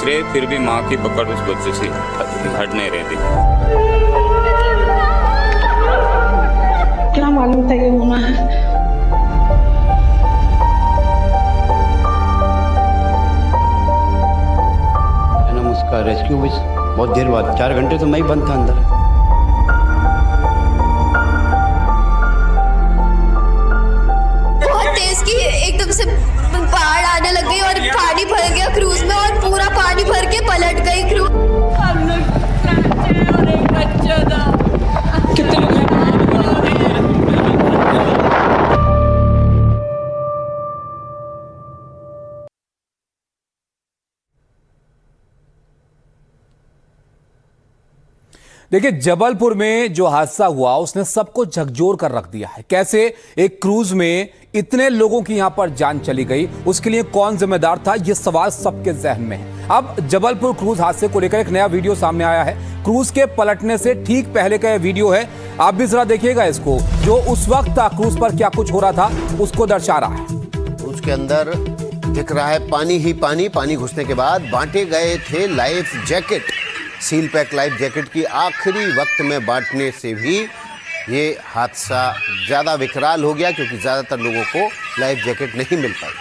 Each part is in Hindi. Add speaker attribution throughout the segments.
Speaker 1: रहे, फिर भी माँ की पकड़ उस बच्चे से हट नहीं रही थी।
Speaker 2: क्या मालूम था ये होना है।
Speaker 3: उसका रेस्क्यू भी बहुत देर बाद, 4 घंटे तो मैं ही बंद था अंदर।
Speaker 4: बहुत तेज की एकदम से बाढ़ आने लग गई और पानी भर गया क्रूज में और पूरा पानी भर के पलट गई क्रूज।
Speaker 5: हम लोग और एक बच्चा था।
Speaker 2: कितने लोग हैं?
Speaker 6: देखिए, जबलपुर में जो हादसा हुआ उसने सबको झकझोर कर रख दिया है। कैसे एक क्रूज में इतने लोगों की यहां पर जान चली गई, उसके लिए कौन जिम्मेदार था, यह सवाल सबके जहन में है। अब जबलपुर क्रूज हादसे को लेकर एक नया वीडियो सामने आया है। क्रूज के पलटने से ठीक पहले का यह वीडियो है, आप भी जरा देखिएगा इसको, जो उस वक्त क्रूज पर क्या कुछ हो रहा था उसको दर्शा रहा है।
Speaker 7: क्रूज के अंदर दिख रहा है पानी ही पानी। पानी घुसने के बाद बांटे गए थे life jacket. Seal pack life jacket की आखिरी वक्त में बांटने से भी ये हादसा ज़्यादा विकराल हो गया, क्योंकि ज़्यादातर लोगों को लाइफ जैकेट नहीं मिल पाई।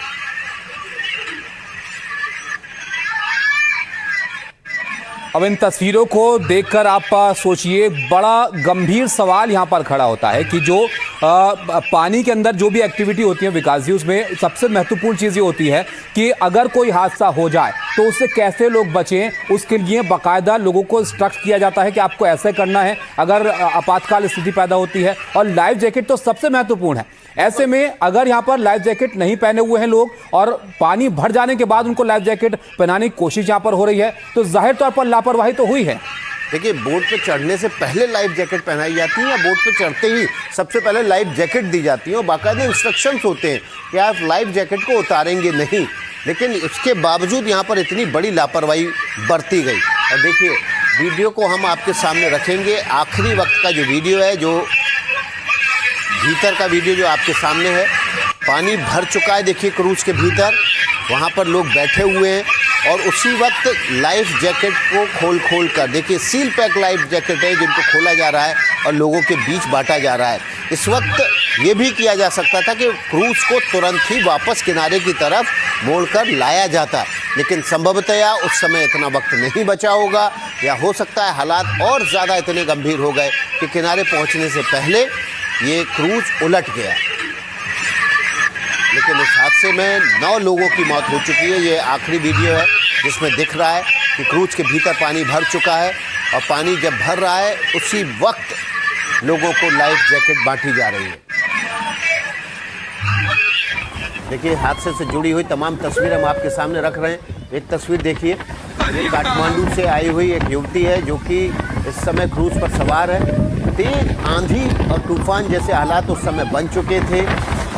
Speaker 6: अब इन तस्वीरों को देखकर आप सोचिए, बड़ा गंभीर सवाल यहां पर खड़ा होता है कि जो पानी के अंदर जो भी एक्टिविटी होती है विकास जी, उसमें सबसे महत्वपूर्ण चीज़ ये होती है कि अगर कोई हादसा हो जाए तो उससे कैसे लोग बचें। उसके लिए बाकायदा लोगों को इंस्ट्रक्ट किया जाता है कि आपको ऐसे करना है अगर आपातकाल स्थिति पैदा होती है, और लाइफ जैकेट तो सबसे महत्वपूर्ण है। ऐसे में अगर यहाँ पर लाइफ जैकेट नहीं पहने हुए हैं लोग और पानी भर जाने के बाद उनको लाइफ जैकेट पहनाने की कोशिश यहाँ पर हो रही है, तो जाहिर तौर पर लापरवाही तो हुई है।
Speaker 7: देखिए, बोट पे चढ़ने से पहले लाइफ जैकेट पहनाई जाती है या बोट पे चढ़ते ही सबसे पहले लाइफ जैकेट दी जाती है और बाकायदा इंस्ट्रक्शंस होते हैं कि आप लाइफ जैकेट को उतारेंगे नहीं, लेकिन इसके बावजूद यहाँ पर इतनी बड़ी लापरवाही बरती गई। और देखिए, वीडियो को हम आपके सामने रखेंगे। आखिरी वक्त का जो वीडियो है, जो भीतर का वीडियो जो आपके सामने है, पानी भर चुका है। देखिए, क्रूज के भीतर वहाँ पर लोग बैठे हुए हैं और उसी वक्त लाइफ जैकेट को खोल कर, देखिए सील पैक लाइफ जैकेट है जिनको खोला जा रहा है और लोगों के बीच बांटा जा रहा है। इस वक्त ये भी किया जा सकता था कि क्रूज को तुरंत ही वापस किनारे की तरफ मोड़कर लाया जाता, लेकिन संभवतया उस समय इतना वक्त नहीं बचा होगा, या हो सकता है हालात और ज़्यादा इतने गंभीर हो गए कि किनारे पहुँचने से पहले ये क्रूज उलट गया। लेकिन इस हादसे में 9 लोगों की मौत हो चुकी है। ये आखिरी वीडियो है जिसमें दिख रहा है कि क्रूज के भीतर पानी भर चुका है और पानी जब भर रहा है उसी वक्त लोगों को लाइफ जैकेट बांटी जा रही है। देखिए, हादसे से जुड़ी हुई तमाम तस्वीर हम आपके सामने रख रहे हैं। एक तस्वीर देखिए, ये काठमांडू से आई हुई एक युवती है जो कि इस समय क्रूज पर सवार है। तेज आंधी और तूफान जैसे हालात उस समय बन चुके थे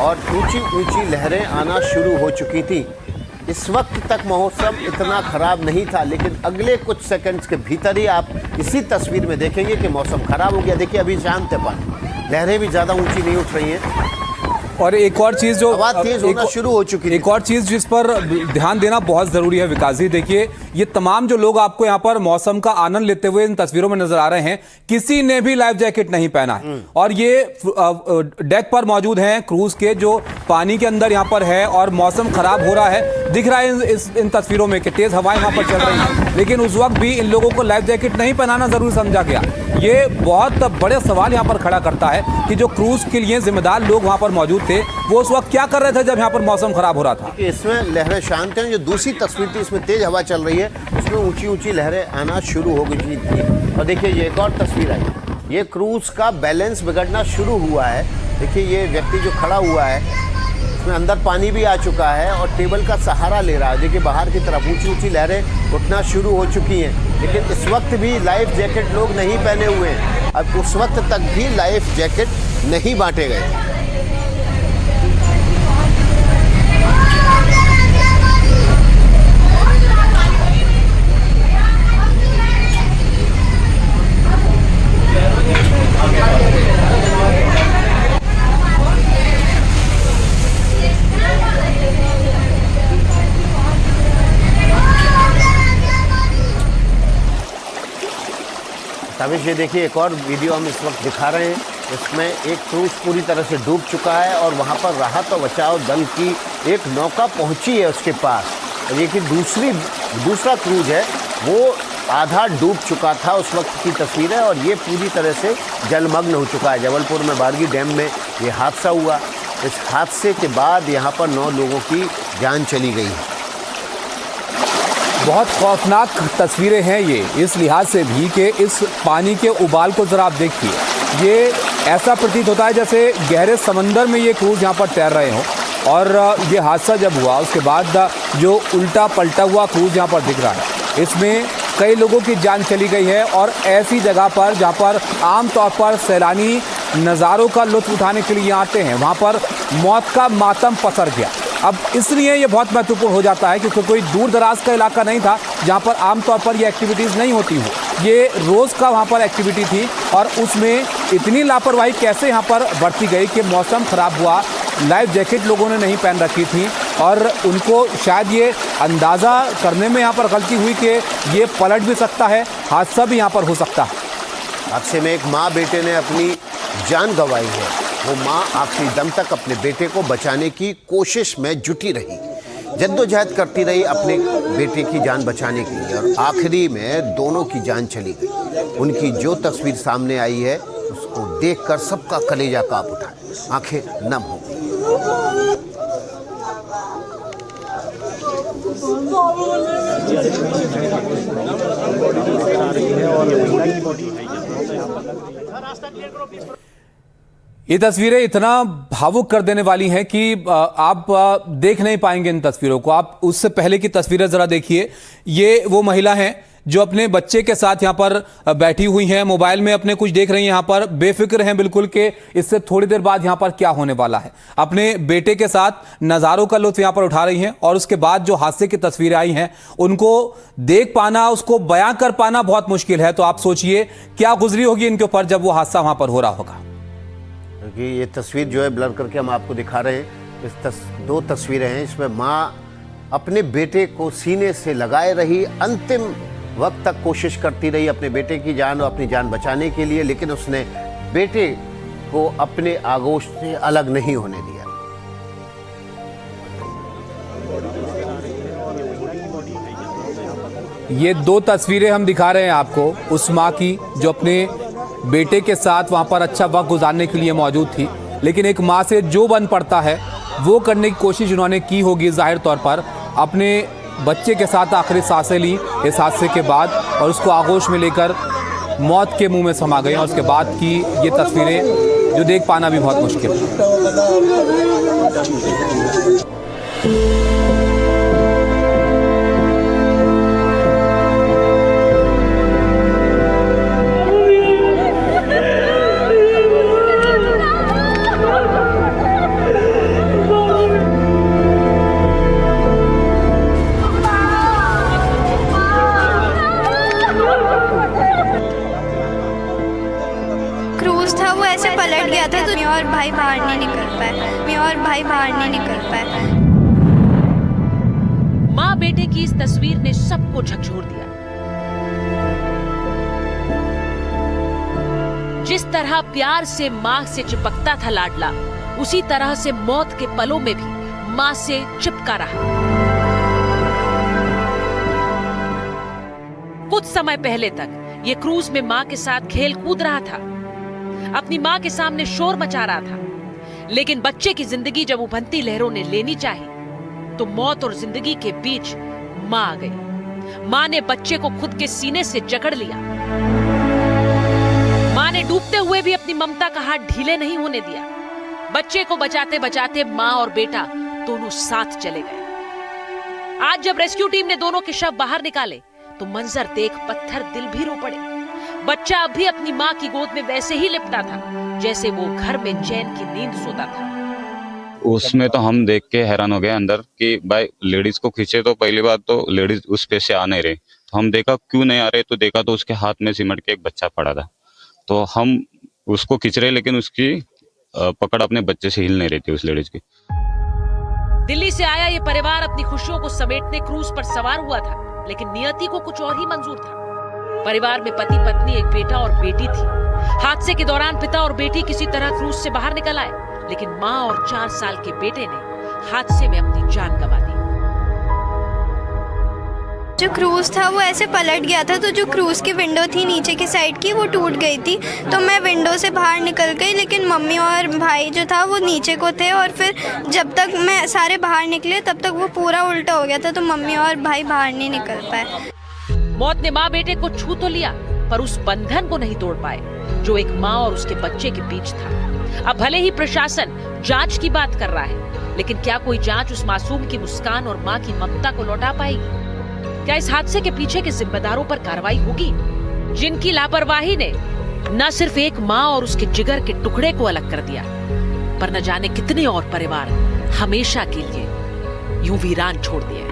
Speaker 7: और ऊंची ऊंची लहरें आना शुरू हो चुकी थी। इस वक्त तक मौसम इतना ख़राब नहीं था, लेकिन अगले कुछ सेकंड्स के भीतर ही आप इसी तस्वीर में देखेंगे कि मौसम ख़राब हो गया। देखिए, अभी शांत है पानी, लहरें भी ज़्यादा ऊंची नहीं उठ रही हैं
Speaker 6: और एक और चीज़ जो
Speaker 7: हवा तेज होना शुरू हो चुकी है।
Speaker 6: एक और चीज़ जिस पर ध्यान देना बहुत ज़रूरी है विकास जी, देखिए ये तमाम जो लोग आपको यहाँ पर मौसम का आनंद लेते हुए इन तस्वीरों में नजर आ रहे हैं, किसी ने भी लाइफ जैकेट नहीं पहना है और ये डेक पर मौजूद हैं क्रूज के, जो पानी के अंदर यहाँ पर है और मौसम खराब हो रहा है। दिख रहा है इन तस्वीरों में कि तेज हवाएं वहाँ पर चल रही हैं, लेकिन उस वक्त भी इन लोगों को लाइफ जैकेट नहीं पहनाना जरूरी समझा गया। ये बहुत बड़े सवाल यहाँ पर खड़ा करता है कि जो क्रूज के लिए जिम्मेदार लोग वहाँ पर मौजूद थे वो उस वक्त क्या कर रहे थे जब यहाँ पर मौसम खराब हो रहा था।
Speaker 7: इसमें लहरें शांत हैं। जो दूसरी तस्वीर थी इसमें तेज हवा चल रही है, उसमें ऊंची ऊंची लहरें आना शुरू हो गई थी। और देखिए, ये एक और तस्वीर आई, ये क्रूज का बैलेंस बिगड़ना शुरू हुआ है। देखिए, ये व्यक्ति जो खड़ा हुआ है इसमें अंदर पानी भी आ चुका है और टेबल का सहारा ले रहा है। देखिए, बाहर की तरफ ऊंची ऊंची लहरें उठना शुरू हो चुकी हैं, लेकिन इस वक्त भी लाइफ जैकेट लोग नहीं पहने हुए हैं। अब उस वक्त तक भी लाइफ जैकेट नहीं बांटे गए। रमेश ये देखिए, एक और वीडियो हम इस वक्त दिखा रहे हैं। इसमें एक क्रूज पूरी तरह से डूब चुका है और वहाँ पर राहत और बचाव दल की एक नौका पहुँची है उसके पास। और ये कि दूसरा क्रूज है वो आधा डूब चुका था, उस वक्त की तस्वीर है। और ये पूरी तरह से जलमग्न हो चुका है। जबलपुर में बारगी डैम में ये हादसा हुआ। इस हादसे के बाद यहाँ पर 9 लोगों की जान चली गई है।
Speaker 6: बहुत खौफनाक तस्वीरें हैं ये, इस लिहाज से भी कि इस पानी के उबाल को ज़रा आप देखिए। ये ऐसा प्रतीत होता है जैसे गहरे समंदर में ये क्रूज यहाँ पर तैर रहे हों। और ये हादसा जब हुआ उसके बाद जो उल्टा पलटा हुआ क्रूज यहाँ पर दिख रहा है, इसमें कई लोगों की जान चली गई है। और ऐसी जगह पर जहाँ पर आमतौर पर सैलानी नज़ारों का लुत्फ़ उठाने के लिए आते हैं, वहाँ पर मौत का मातम पसर गया। अब इसलिए ये बहुत महत्वपूर्ण हो जाता है क्योंकि कोई दूर दराज का इलाका नहीं था जहाँ पर आमतौर पर ये एक्टिविटीज़ नहीं होती हो। ये रोज़ का वहाँ पर एक्टिविटी थी और उसमें इतनी लापरवाही कैसे यहाँ पर बरती गई कि मौसम ख़राब हुआ, लाइफ जैकेट लोगों ने नहीं पहन रखी थी और उनको शायद ये अंदाज़ा करने में यहाँ पर गलती हुई कि ये पलट भी सकता है, हादसा भी यहाँ पर हो सकता है।
Speaker 7: हादसे में एक माँ बेटे ने अपनी जान गंवाई है। वो माँ आखिरी दम तक अपने बेटे को बचाने की कोशिश में जुटी रही, जद्दोजहद करती रही अपने बेटे की जान बचाने के लिए। और आखिरी में दोनों की जान चली गई। उनकी जो तस्वीर सामने आई है उसको देखकर सबका कलेजा कांप उठा है, आंखें नम हो गई।
Speaker 6: ये तस्वीरें इतना भावुक कर देने वाली हैं कि आप देख नहीं पाएंगे इन तस्वीरों को। आप उससे पहले की तस्वीरें जरा देखिए। ये वो महिला हैं जो अपने बच्चे के साथ यहाँ पर बैठी हुई हैं, मोबाइल में अपने कुछ देख रही हैं, यहाँ पर बेफिक्र हैं बिल्कुल कि इससे थोड़ी देर बाद यहाँ पर क्या होने वाला है। अपने बेटे के साथ नज़ारों का लुत्फ़ यहाँ पर उठा रही हैं और उसके बाद जो हादसे की तस्वीरें आई हैं उनको देख पाना, उसको बयां कर पाना बहुत मुश्किल है। तो आप सोचिए क्या गुजरी होगी इनके ऊपर जब वो हादसा वहाँ पर हो रहा होगा।
Speaker 7: क्योंकि ये तस्वीर जो है ब्लर करके हम आपको दिखा रहे हैं। दो तस्वीरें हैं। इसमें माँ अपने बेटे को सीने से लगाए रही, अंतिम वक्त तक कोशिश करती रही अपने बेटे की जान और अपनी जान बचाने के लिए, लेकिन उसने बेटे को अपने आगोश से अलग नहीं होने दिया।
Speaker 6: ये 2 तस्वीरें हम दिखा रहे हैं आपको उस माँ की जो अपने बेटे के साथ वहाँ पर अच्छा वक्त गुजारने के लिए मौजूद थी, लेकिन एक माँ से जो बन पड़ता है वो करने की कोशिश उन्होंने की होगी जाहिर तौर पर। अपने बच्चे के साथ आखिरी सांसें ली इस हादसे के बाद और उसको आगोश में लेकर मौत के मुंह में समा गई। और उसके बाद की ये तस्वीरें जो देख पाना भी बहुत मुश्किल है।
Speaker 4: क्रूज था वो ऐसे पलट गया था तो मैं और भाई बाहर नहीं निकल पाए।
Speaker 5: माँ बेटे की इस तस्वीर ने सबको झकझोर दिया। जिस तरह प्यार से माँ से चिपकता था लाडला, उसी तरह से मौत के पलों में भी माँ से चिपका रहा। कुछ समय पहले तक ये क्रूज में माँ के साथ खेल कूद रहा था, अपनी माँ के सामने शोर मचा रहा था। लेकिन बच्चे की जिंदगी जब उभरती लहरों ने लेनी चाहिए तो मौत और जिंदगी के बीच माँ आ गई। माँ ने बच्चे को खुद के सीने से जकड़ लिया। माँ ने डूबते हुए भी अपनी ममता का हाथ ढीले नहीं होने दिया। बच्चे को बचाते बचाते माँ और बेटा दोनों साथ चले गए। आज जब रेस्क्यू टीम ने दोनों के शव बाहर निकाले तो मंजर देख पत्थर दिल भी रो पड़े। बच्चा अब भी अपनी माँ की गोद में वैसे ही लिपटा था जैसे वो घर में चैन की नींद सोता था।
Speaker 1: उसमें तो हम देख के हैरान हो गए अंदर कि भाई लेडीज को खींचे तो पहली बात तो लेडीज उस पे से आ नहीं रहे। तो हम देखा क्यों नहीं आ रहे, तो देखा तो उसके हाथ में सिमट के एक बच्चा पड़ा था। तो हम उसको खींच रहे लेकिन उसकी पकड़ अपने बच्चे से हिल नहीं रही थी उस लेडीज की।
Speaker 5: दिल्ली से आया ये परिवार अपनी खुशियों को समेटने क्रूज पर सवार हुआ था, लेकिन नियति को कुछ और ही मंजूर था। परिवार में पति पत्नी, एक बेटा और बेटी थी। हादसे के दौरान पिता और बेटी किसी तरह क्रूज से बाहर निकल आए, लेकिन मां और 4 साल के बेटे ने हादसे में अपनी जान गंवा दी।
Speaker 4: जो क्रूज था वो ऐसे पलट गया था, तो जो क्रूज की विंडो थी नीचे की साइड की वो टूट गई थी। तो मैं विंडो से बाहर निकल गई, लेकिन मम्मी और भाई जो था वो नीचे को थे, और फिर जब तक मैं सारे बाहर निकले तब तक वो पूरा उल्टा हो गया था, तो मम्मी और भाई बाहर नहीं निकल पाए।
Speaker 5: मौत ने माँ बेटे को छू तो लिया, पर उस बंधन को नहीं तोड़ पाए जो एक माँ और उसके बच्चे के बीच था। अब भले ही प्रशासन जांच की बात कर रहा है, लेकिन क्या कोई जांच उस मासूम की मुस्कान और माँ की ममता को लौटा पाएगी? क्या इस हादसे के पीछे के जिम्मेदारों पर कार्रवाई होगी, जिनकी लापरवाही ने न सिर्फ एक माँ और उसके जिगर के टुकड़े को अलग कर दिया, पर न जाने कितने और परिवार हमेशा के लिए यूं वीरान छोड़ दिए।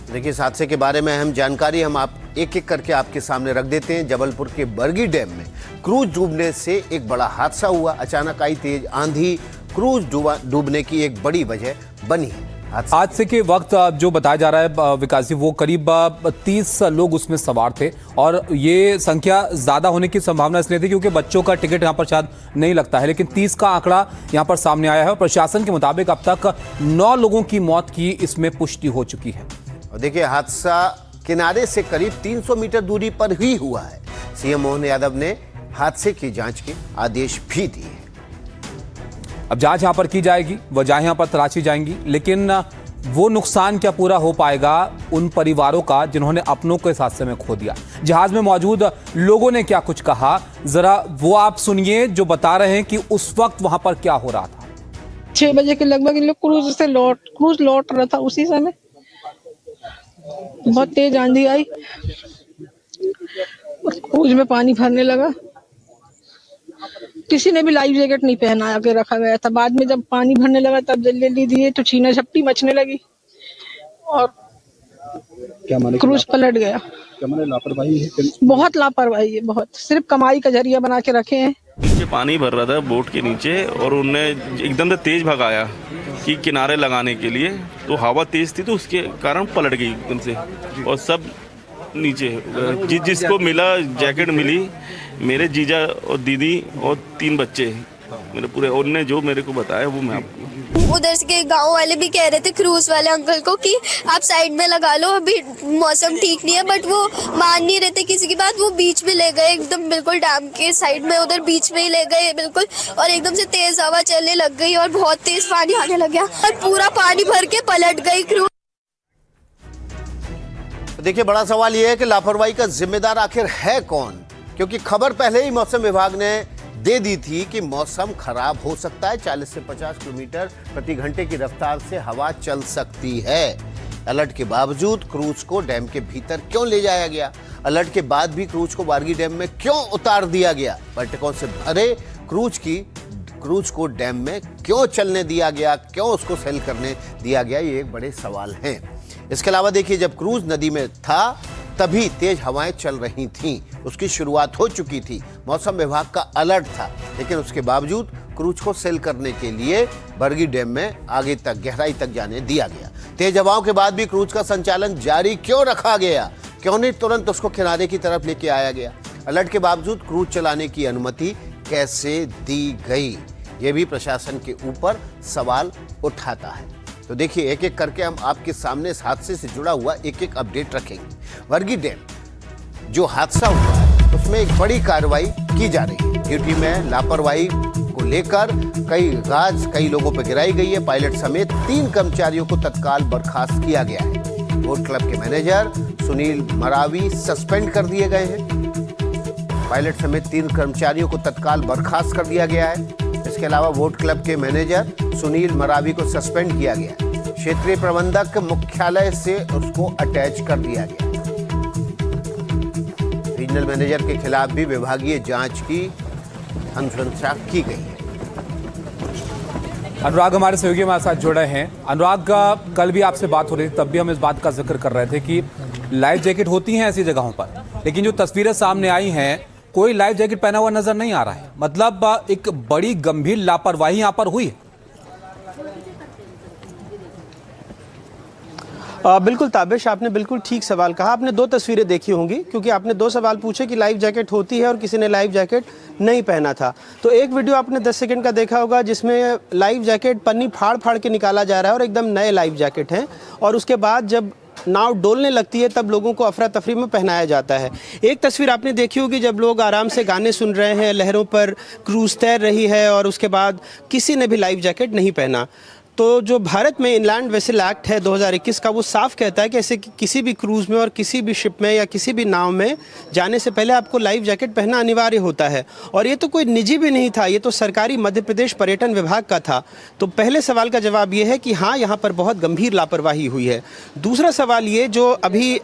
Speaker 7: देखिए, इस हादसे के बारे में अहम जानकारी हम आप एक एक करके आपके सामने रख देते हैं। जबलपुर के बरगी डैम में क्रूज डूबने से एक बड़ा हादसा हुआ। अचानक आई तेज आंधी क्रूज डूबने की एक बड़ी वजह बनी है।
Speaker 6: हादसे के वक्त जो बताया जा रहा है विकास जी, वो करीब 30 लोग उसमें सवार थे, और ये संख्या ज़्यादा होने की संभावना इसलिए थी क्योंकि बच्चों का टिकट यहाँ पर शायद नहीं लगता है, लेकिन 30 का आंकड़ा यहाँ पर सामने आया है। और प्रशासन के मुताबिक अब तक 9 लोगों की मौत की इसमें पुष्टि हो चुकी है।
Speaker 7: और देखिए, हादसा किनारे से करीब 300 मीटर दूरी पर ही हुआ है। सीएम मोहन यादव ने हादसे की जांच के आदेश भी दिए।
Speaker 6: अब जांच यहां पर की जाएगी, वजह यहां पर तलाशी जाएंगी, लेकिन वो नुकसान क्या पूरा हो पाएगा उन परिवारों का जिन्होंने अपनों को इस हादसे में खो दिया? जहाज में मौजूद लोगों ने क्या कुछ कहा, जरा वो आप सुनिए, जो बता रहे हैं कि उस वक्त वहां पर क्या हो रहा था।
Speaker 2: 6 बजे के लगभग इन लोग क्रूज लौट रहा था। उसी समय बहुत तेज आंधी आई और क्रूज में पानी भरने लगा। किसी ने भी लाइफ जैकेट नहीं पहनाया के रखा गया था। बाद में जब पानी भरने लगा तब जल्दी दिए तो छीना झपटी मचने लगी और क्रूज पलट गया।
Speaker 8: क्या माने लापरवाही है?
Speaker 2: बहुत लापरवाही है, बहुत। सिर्फ कमाई का जरिया बना के रखे हैं।
Speaker 8: नीचे पानी भर रहा था बोट के नीचे, और उनने एकदम से तेज भगाया कि किनारे लगाने के लिए, तो हवा तेज थी तो उसके कारण पलट गई एकदम से, और सब नीचे जिसको मिला जैकेट मिली, मेरे जीजा और दीदी और 3 बच्चे मेरे पूरे, उनने जो मेरे को बताया वो मैं आपको।
Speaker 4: उधर के गांव वाले भी कह रहे थे क्रूज वाले अंकल को कि आप साइड में लगा लो, अभी मौसम ठीक नहीं है, बट वो मान नहीं रहे थे किसी की बात। वो बीच में ले गए, एकदम बिल्कुल डैम के साइड में, उधर बीच में ही ले गए बिल्कुल, और एकदम से तेज हवा चलने लग गई और बहुत तेज पानी आने लग गया और पूरा पानी भर के पलट गई क्रूज।
Speaker 7: देखिए, बड़ा सवाल यह है कि लापरवाही का जिम्मेदार आखिर है कौन, क्योंकि खबर पहले ही मौसम विभाग ने दे दी थी कि मौसम खराब हो सकता है। 40 से 50 किलोमीटर प्रति घंटे की रफ्तार से हवा चल सकती है। अलर्ट के बावजूद क्रूज को डैम के भीतर क्यों ले जाया गया? अलर्ट के बाद भी क्रूज को बारगी डैम में क्यों उतार दिया गया? पर्यटकों से भरे क्रूज को डैम में क्यों चलने दिया गया? क्यों उसको सेल करने दिया गया? ये एक बड़े सवाल हैं। इसके अलावा देखिए, जब क्रूज नदी में था तभी तेज हवाएं चल रही थीं, उसकी शुरुआत हो चुकी थी, मौसम विभाग का अलर्ट था, लेकिन उसके बावजूद क्रूज को सेल करने के लिए बरगी डैम में आगे तक, गहराई तक जाने दिया गया। तेज हवाओं के बाद भी क्रूज का संचालन जारी क्यों रखा गया? क्यों नहीं तुरंत उसको किनारे की तरफ लेके आया गया? अलर्ट के बावजूद क्रूज चलाने की अनुमति कैसे दी गई? ये भी प्रशासन के ऊपर सवाल उठाता है। तो देखिए, एक एक करके हम आपके सामने इस हादसे से जुड़ा हुआ एक एक अपडेट रखेंगे। बरगी डैम जो हादसा हुआ है उसमें एक बड़ी कार्रवाई की जा रही है। ड्यूटी में लापरवाही को लेकर कई लोगों पर गिराई गई है। पायलट समेत 3 कर्मचारियों को तत्काल बर्खास्त किया गया है। बोट क्लब के मैनेजर सुनील मरावी सस्पेंड कर दिए गए हैं। पायलट समेत 3 कर्मचारियों को तत्काल बर्खास्त कर दिया गया है। इसके अलावा बोट क्लब के मैनेजर सुनील मरावी को सस्पेंड किया गया है। क्षेत्रीय प्रबंधक मुख्यालय से उसको अटैच कर दिया गया। रीजनल मैनेजर के खिलाफ भी विभागीय जांच की अनुशंसा की गई है।
Speaker 6: अनुराग हमारे सहयोगी हमारे साथ जुड़े हैं। अनुराग, कल भी आपसे बात हो रही थी, तब भी हम इस बात का जिक्र कर रहे थे कि लाइफ जैकेट होती हैं ऐसी जगहों पर, लेकिन जो तस्वीरें सामने आई हैं कोई लाइफ जैकेट पहना हुआ नजर नहीं आ रहा है। मतलब एक बड़ी गंभीर लापरवाही यहां पर हुई है।
Speaker 9: बिल्कुल ताबिश, आपने बिल्कुल ठीक सवाल कहा। आपने दो तस्वीरें देखी होंगी क्योंकि आपने दो सवाल पूछे कि लाइफ जैकेट होती है और किसी ने लाइफ जैकेट नहीं पहना था। तो एक वीडियो आपने 10 सेकंड का देखा होगा जिसमें लाइफ जैकेट पन्नी फाड़ फाड़ के निकाला जा रहा है और एकदम नए लाइफ जैकेट हैं, और उसके बाद जब नाव डोलने लगती है तब लोगों को अफरा तफरी में पहनाया जाता है। एक तस्वीर आपने देखी होगी जब लोग आराम से गाने सुन रहे हैं, लहरों पर क्रूज़ तैर रही है और उसके बाद किसी ने भी लाइफ जैकेट नहीं पहना। तो जो भारत में इनलैंड वेसल एक्ट है 2021 का, वो साफ कहता है कि ऐसे किसी भी क्रूज़ में और किसी भी शिप में या किसी भी नाव में जाने से पहले आपको लाइफ जैकेट पहनना अनिवार्य होता है। और ये तो कोई निजी भी नहीं था, ये तो सरकारी मध्य प्रदेश पर्यटन विभाग का था। तो पहले सवाल का जवाब ये है कि हाँ, यहाँ पर बहुत गंभीर लापरवाही हुई है। दूसरा सवाल ये जो अभी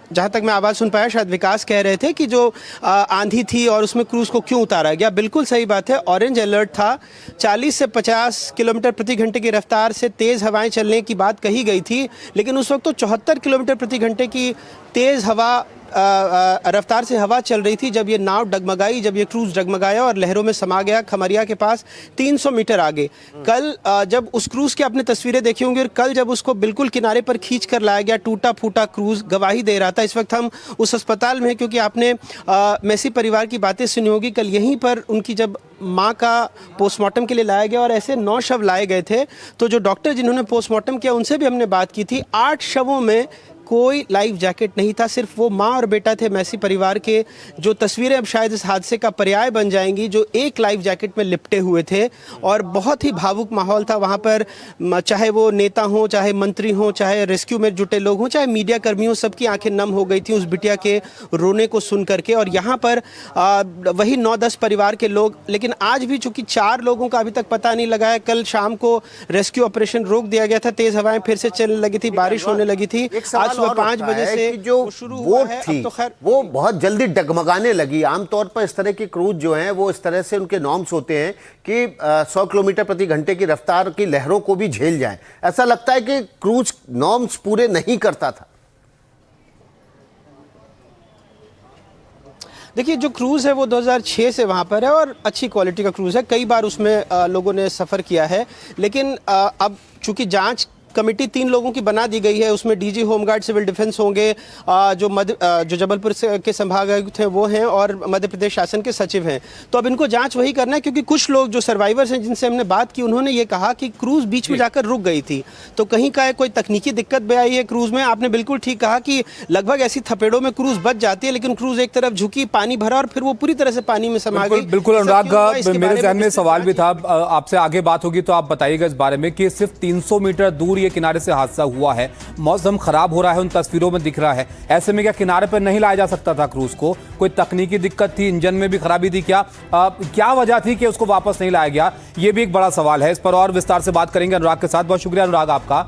Speaker 9: जहाँ तक मैं आवाज़ सुन पाया, शायद विकास कह रहे थे कि जो आंधी थी और उसमें क्रूज़ को क्यों उतारा गया। बिल्कुल सही बात है, ऑरेंज अलर्ट था, 40 से 50 किलोमीटर प्रति घंटे की रफ्तार से तेज़ हवाएं चलने की बात कही गई थी, लेकिन उस वक्त तो 74 किलोमीटर प्रति घंटे की तेज़ हवा रफ्तार से हवा चल रही थी जब ये नाव डगमगाई, जब ये क्रूज़ डगमगाया और लहरों में समा गया खमरिया के पास 300 मीटर आगे। कल जब उस क्रूज़ की आपने तस्वीरें देखी होंगी और कल जब उसको बिल्कुल किनारे पर खींच कर लाया गया, टूटा फूटा क्रूज़ गवाही दे रहा था। इस वक्त हम उस अस्पताल में हैं क्योंकि आपने मेसी परिवार की बातें सुनी होगी। कल यहीं पर उनकी जब माँ का पोस्टमार्टम के लिए लाया गया और ऐसे 9 शव लाए गए थे, तो जो डॉक्टर जिन्होंने पोस्टमार्टम किया उनसे भी हमने बात की थी। 8 शवों में कोई लाइफ जैकेट नहीं था, सिर्फ वो माँ और बेटा थे मेसी परिवार के, जो तस्वीरें अब शायद इस हादसे का पर्याय बन जाएंगी, जो एक लाइफ जैकेट में लिपटे हुए थे। और बहुत ही भावुक माहौल था वहाँ पर, चाहे वो नेता हों, चाहे मंत्री हों, चाहे रेस्क्यू में जुटे लोग हों, चाहे मीडिया कर्मी हों, सबकी आंखें नम हो गई थी उस बिटिया के रोने को सुन करके। और यहाँ पर वही 9-10 परिवार के लोग, लेकिन आज भी चूंकि 4 लोगों का अभी तक पता नहीं लगा है। कल शाम को रेस्क्यू ऑपरेशन रोक दिया गया था, तेज़ हवाएं फिर से चलने लगी थी, बारिश होने लगी थी।
Speaker 7: आज सुबह 5 बजे से जो बोट थी वो बहुत जल्दी डगमगाने लगी। आमतौर पर इस तरह की क्रूज जो हैं वो इस तरह से उनके नॉर्म्स होते हैं कि 100 किलोमीटर प्रति घंटे की रफ्तार की लहरों को भी झेल जाएं। ऐसा लगता है कि क्रूज नॉर्म्स पूरे नहीं करता था।
Speaker 9: देखिए, जो क्रूज़ है वो 2006 से वहाँ पर है और अच्छी क्वालिटी का क्रूज़ है। कई बार उसमें लोगों ने सफ़र किया है, लेकिन अब चूंकि जांच कमेटी 3 लोगों की बना दी गई है, उसमें डीजी होमगार्ड सिविल डिफेंस होंगे, जो जबलपुर के संभागायुक्त हैं वो हैं, और मध्य प्रदेश शासन के सचिव हैं। तो अब इनको जांच वही करना है, क्योंकि कुछ लोग जो सर्वाइवर्स हैं जिनसे हमने बात की, उन्होंने ये कहा कि क्रूज़ बीच में जाकर रुक गई थी। तो कहीं का कोई तकनीकी दिक्कत भी आई है क्रूज़ में। आपने बिल्कुल ठीक कहा कि लगभग ऐसी थपेड़ों में क्रूज़ बच जाती है, लेकिन क्रूज़ एक तरफ झुकी, पानी भरा और फिर वो पूरी तरह से पानी में समा गई।
Speaker 6: बिल्कुल अनुराग, मेरे ज़हन में सवाल भी था, आपसे आगे बात होगी तो आप बताइएगा इस बारे में कि सिर्फ 300 मीटर दूर ये किनारे से हादसा हुआ है, मौसम खराब हो रहा है, उन तस्वीरों में दिख रहा है। ऐसे में क्या किनारे पर नहीं लाया जा सकता था क्रूज को? कोई तकनीकी दिक्कत थी, इंजन में भी खराबी थी क्या? क्या वजह थी कि उसको वापस नहीं लाया गया? ये भी एक बड़ा सवाल है, इस पर और विस्तार से बात करेंगे अनुराग के साथ। बहुत शुक्रिया अनुराग आपका।